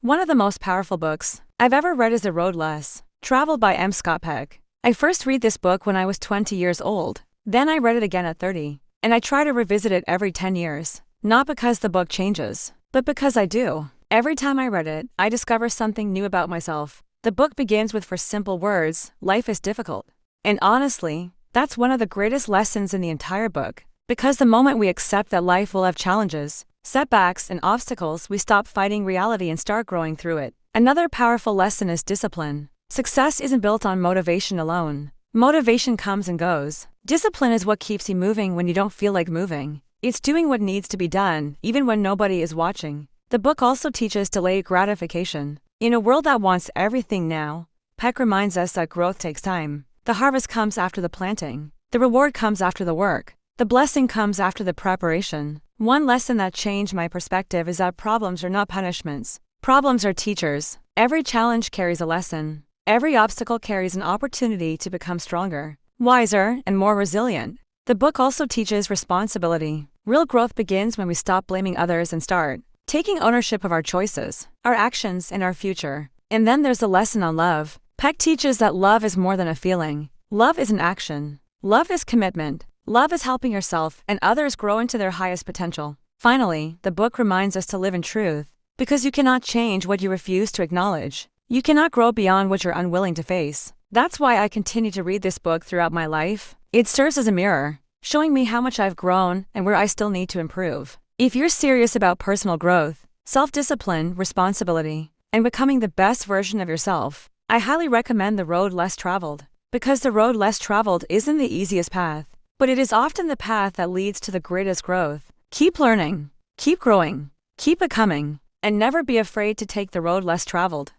One of the most powerful books I've ever read is The Road Less Traveled by M. Scott Peck. I first read this book when I was 20 years old. Then I read it again at 30. And I try to revisit it every 10 years. Not because the book changes, but because I do. Every time I read it, I discover something new about myself. The book begins with four simple words: life is difficult. And honestly, that's one of the greatest lessons in the entire book. Because the moment we accept that life will have challenges, setbacks, and obstacles, we stop fighting reality and start growing through it. Another powerful lesson is discipline. Success isn't built on motivation alone. Motivation comes and goes. Discipline is what keeps you moving when you don't feel like moving. It's doing what needs to be done, even when nobody is watching. The book also teaches delayed gratification. In a world that wants everything now, Peck reminds us that growth takes time. The harvest comes after the planting. The reward comes after the work. The blessing comes after the preparation. One lesson that changed my perspective is that problems are not punishments. Problems are teachers. Every challenge carries a lesson. Every obstacle carries an opportunity to become stronger, wiser, and more resilient. The book also teaches responsibility. Real growth begins when we stop blaming others and start taking ownership of our choices, our actions, and our future. And then there's the lesson on love. Peck teaches that love is more than a feeling. Love is an action. Love is commitment. Love is helping yourself and others grow into their highest potential. Finally, the book reminds us to live in truth, because you cannot change what you refuse to acknowledge. You cannot grow beyond what you're unwilling to face. That's why I continue to read this book throughout my life. It serves as a mirror, showing me how much I've grown and where I still need to improve. If you're serious about personal growth, self-discipline, responsibility, and becoming the best version of yourself, I highly recommend The Road Less Traveled. Because the road less traveled isn't the easiest path, but it is often the path that leads to the greatest growth. Keep learning, keep growing, keep becoming, and never be afraid to take the road less traveled.